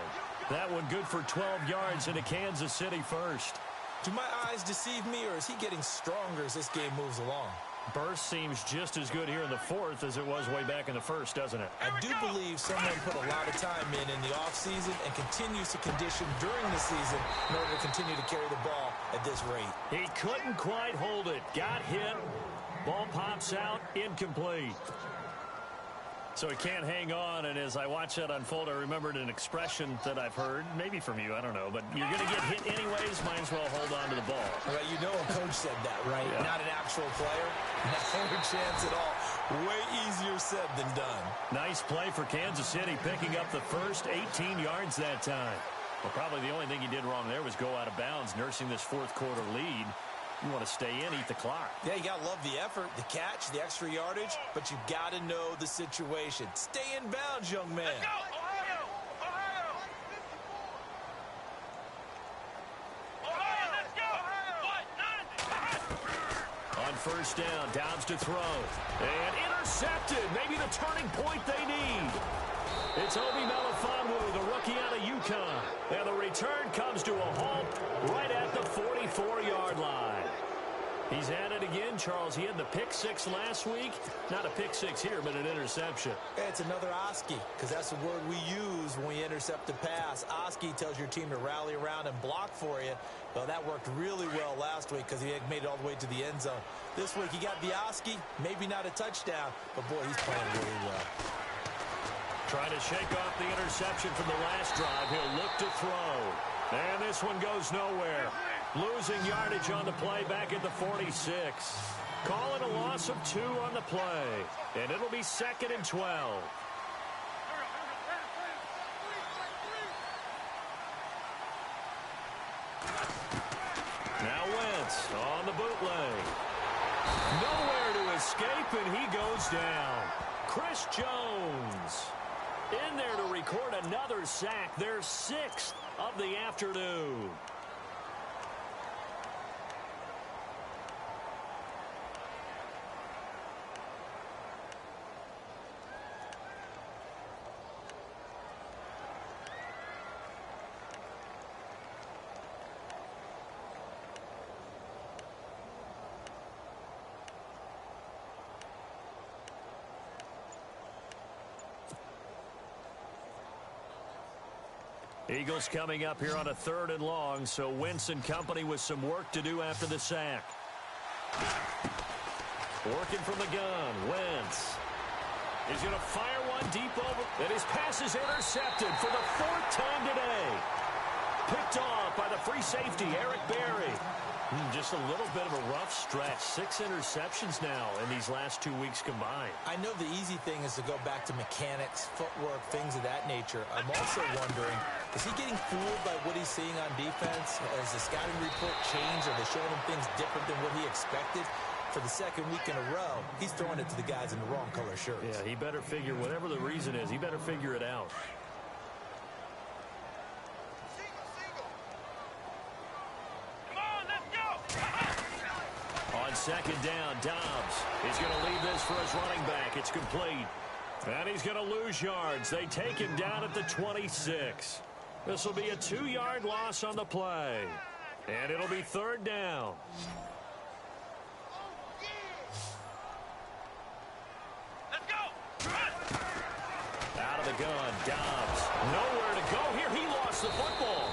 That one good for 12 yards into Kansas City first. Do my eyes deceive me, or is he getting stronger as this game moves along? Burst seems just as good here in the fourth as it was way back in the first, doesn't it? I do believe someone put a lot of time in the offseason and continues to condition during the season in order to continue to carry the ball at this rate. He couldn't quite hold it. Got hit. Ball pops out. Incomplete. So he can't hang on, and as I watch that unfold, I remembered an expression that I've heard, maybe from you, I don't know, but you're going to get hit anyways, might as well hold on to the ball. Right, you know a coach said that, right? Yeah. Not an actual player. Not a chance at all. Way easier said than done. Nice play for Kansas City, picking up the first 18 yards that time. Well, probably the only thing he did wrong there was go out of bounds, nursing this fourth quarter lead. You want to stay in, eat the clock. Yeah, you got to love the effort, the catch, the extra yardage, but you got to know the situation. Stay in bounds, young man. Let's go, Ohio! Ohio! Ohio, let's go! What? On first down, Downs to throw. And intercepted. Maybe the turning point they need. It's Obi Melifonwu, the rookie out of UConn. And the return comes to a halt right at the 44-yard line. He's at it again, Charles. He had the pick six last week. Not a pick six here, but an interception. It's another Oski, because that's the word we use when we intercept a pass. Oski tells your team to rally around and block for you. Well, that worked really well last week because he had made it all the way to the end zone. This week, he got the Oski, maybe not a touchdown, but boy, he's playing really well. Trying to shake off the interception from the last drive. He'll look to throw. And this one goes nowhere. Losing yardage on the play back at the 46. Call it a loss of 2 on the play. And it'll be 2nd and 12. Now Wentz on the bootleg. Nowhere to escape, and he goes down. Chris Jones in there to record another sack. Their 6th of the afternoon. Eagles coming up here on a 3rd and long, so Wentz and company with some work to do after the sack. Working from the gun, Wentz. He's going to fire one deep over, and his pass is intercepted for the 4th time today. Picked off by the free safety, Eric Berry. Just a little bit of a rough stretch. 6 interceptions now in these last 2 weeks combined. I know the easy thing is to go back to mechanics, footwork, things of that nature. I'm also wondering, is he getting fooled by what he's seeing on defense? Has the scouting report changed? Are they showing him things different than what he expected? For the 2nd week in a row, he's throwing it to the guys in the wrong color shirts. Yeah, he better figure, whatever the reason is, he better figure it out. On 2nd down, Dobbs is going to leave this for his running back. It's complete. And he's going to lose yards. They take him down at the 26. This will be a 2-yard loss on the play. And it'll be 3rd down. Let's go! Run! the gun. Dobbs. Nowhere to go here. He lost the football.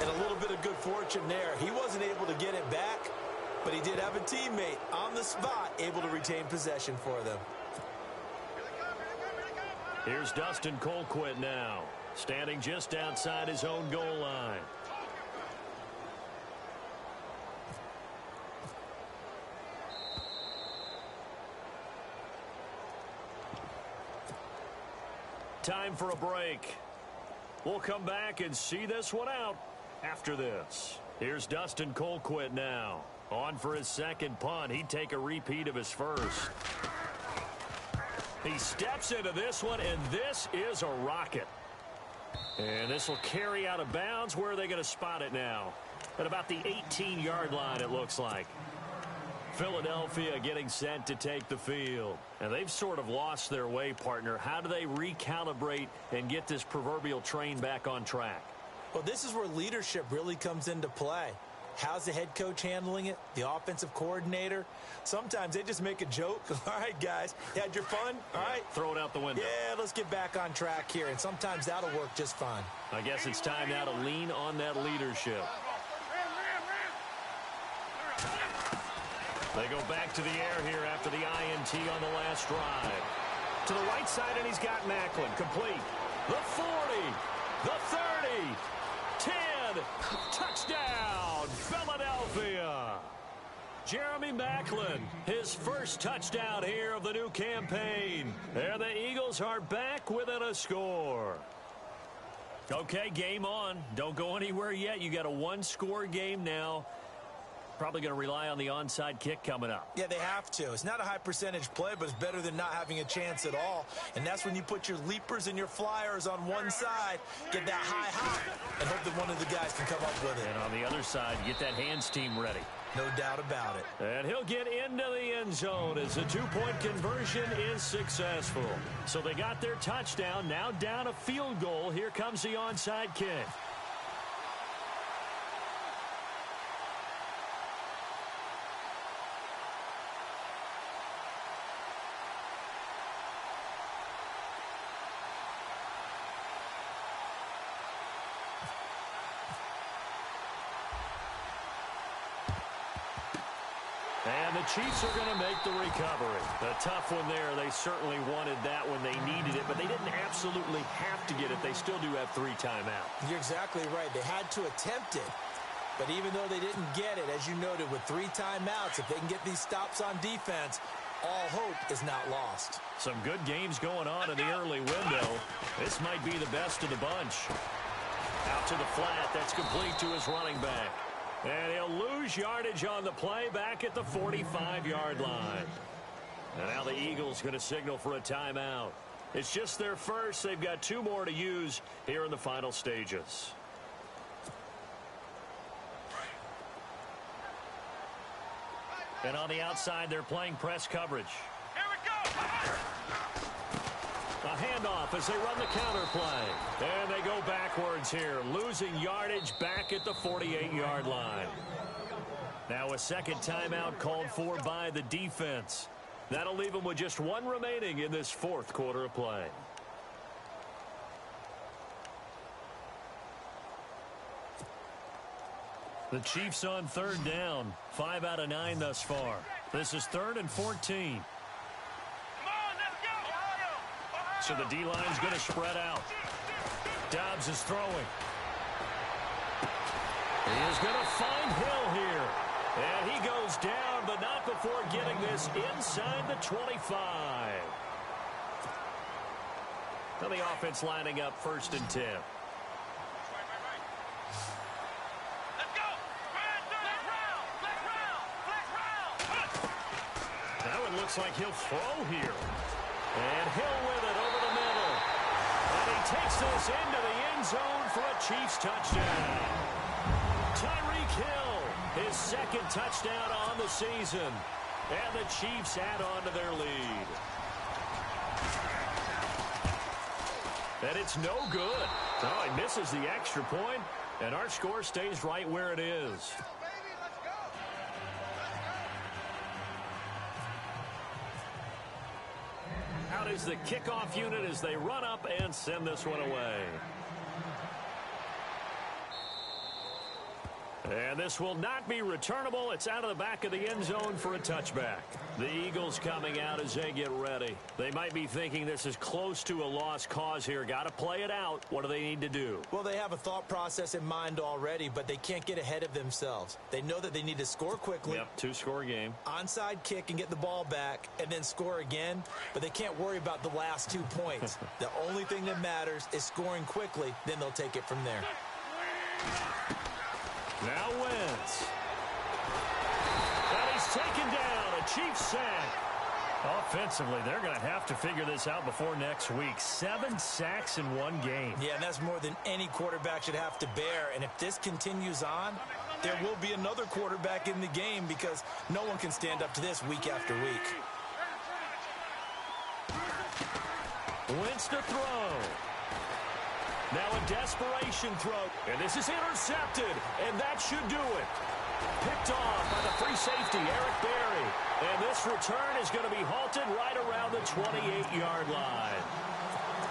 And a little bit of good fortune there. He wasn't able to get it back, but he did have a teammate on the spot able to retain possession for them. Here's Dustin Colquitt now, standing just outside his own goal line. Time for a break. We'll come back and see this one out after this. Here's Dustin Colquitt now. On for his second punt. He'd take a repeat of his first. He steps into this one, and this is a rocket. And this will carry out of bounds. Where are they going to spot it now? At about the 18-yard line, it looks like. Philadelphia getting set to take the field. And they've sort of lost their way, partner. How do they recalibrate and get this proverbial train back on track? Well, this is where leadership really comes into play. How's the head coach handling it? The offensive coordinator? Sometimes they just make a joke. All right, guys, you had your fun? All right. Throw it out the window. Yeah, let's get back on track here. And sometimes that'll work just fine. I guess it's time now to lean on that leadership. They go back to the air here after the INT on the last drive. To the right side, and he's got Macklin. Complete. The 40. The 30. 10. Touchdown, Philadelphia. Jeremy Macklin, his first touchdown here of the new campaign. And the Eagles are back within a score. Okay, game on. Don't go anywhere yet. You got a one-score game now. Probably going to rely on the onside kick coming up. Yeah, they have to. It's not a high percentage play, but it's better than not having a chance at all. And that's when you put your leapers and your flyers on one side, get that high hop, and hope that one of the guys can come up with it. And on the other side, get that hands team ready. No doubt about it. And he'll get into the end zone as the two-point conversion is successful. So they got their touchdown, now down a field goal. Here comes the onside kick. And the Chiefs are going to make the recovery. A tough one there. They certainly wanted that when they needed it, but they didn't absolutely have to get it. They still do have 3 timeouts. You're exactly right. They had to attempt it. But even though they didn't get it, as you noted, with 3 timeouts, if they can get these stops on defense, all hope is not lost. Some good games going on in the early window. This might be the best of the bunch. Out to the flat. That's complete to his running back. And he'll lose yardage on the play back at the 45-yard line. And now the Eagles going to signal for a timeout. It's just their first. They've got 2 more to use here in the final stages. And on the outside, they're playing press coverage. Here we go. A handoff as they run the counter play. And they go backwards here, losing yardage back at the 48-yard line. Now a second timeout called for by the defense. That'll leave them with just 1 remaining in this 4th quarter of play. The Chiefs on 3rd down. 5 out of 9 thus far. This is 3rd and 14. So the D-line's going to spread out. Dobbs is throwing. He is going to find Hill here. And he goes down, but not before getting this inside the 25. Now the offense lining up 1st and 10. Now it looks like he'll throw here. And Hill with it over the middle. And he takes this into the end zone for a Chiefs touchdown. Tyreek Hill, his 2nd touchdown on the season. And the Chiefs add on to their lead. And it's no good. Oh, he misses the extra point, and our score stays right where it is. Out is the kickoff unit as they run up and send this one away. And this will not be returnable. It's out of the back of the end zone for a touchback. The Eagles coming out as they get ready. They might be thinking this is close to a lost cause here. Got to play it out. What do they need to do? Well, they have a thought process in mind already, but they can't get ahead of themselves. They know that they need to score quickly. Yep, two-score game. Onside kick and get the ball back and then score again, but they can't worry about the last 2 points. The only thing that matters is scoring quickly, then they'll take it from there. Now Wentz. And he's taken down. A Chiefs sack. Offensively, they're going to have to figure this out before next week. 7 sacks in one game. Yeah, and that's more than any quarterback should have to bear. And if this continues on, there will be another quarterback in the game because no one can stand up to this week after week. Wentz to throw. Now a desperation throw, and this is intercepted, and that should do it. Picked off by the free safety, Eric Berry. And this return is going to be halted right around the 28-yard line.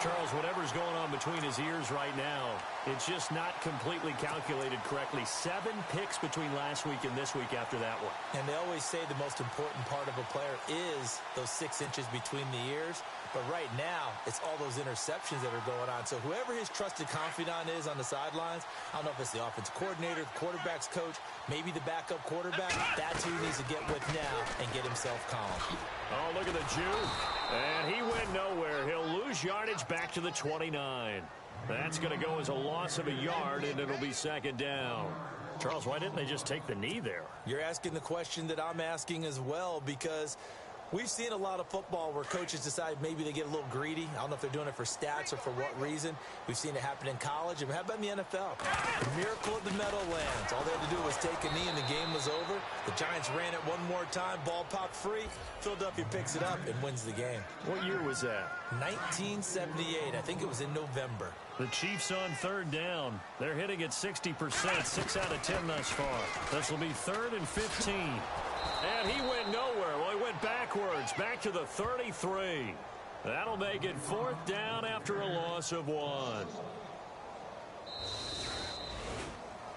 Charles, whatever's going on between his ears right now, it's just not completely calculated correctly. 7 picks between last week and this week after that one. And they always say the most important part of a player is those 6 inches between the ears. But right now, it's all those interceptions that are going on. So whoever his trusted confidant is on the sidelines, I don't know if it's the offensive coordinator, the quarterback's coach, maybe the backup quarterback, that's who he needs to get with now and get himself calm. Oh, look at the juke. And he went nowhere. He'll lose yardage back to the 29. That's going to go as a loss of a yard, and it'll be second down. Charles, why didn't they just take the knee there? You're asking the question that I'm asking as well, because we've seen a lot of football where coaches decide maybe they get a little greedy. I don't know if they're doing it for stats or for what reason. We've seen it happen in college. And how about in the NFL? The miracle of the Meadowlands. All they had to do was take a knee and the game was over. The Giants ran it one more time. Ball popped free. Philadelphia picks it up and wins the game. What year was that? 1978. I think it was in November. The Chiefs on third down. They're hitting at 60%, 6 out of 10 thus far. This will be 3rd and 15. And he went nowhere. Well, he went backwards, back to the 33. That'll make it 4th down after a loss of 1.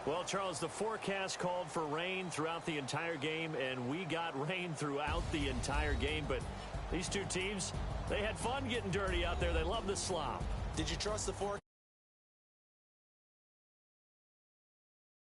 Well, Charles, the forecast called for rain throughout the entire game, and we got rain throughout the entire game. But these two teams, they had fun getting dirty out there. They love the slop. Did you trust the forecast?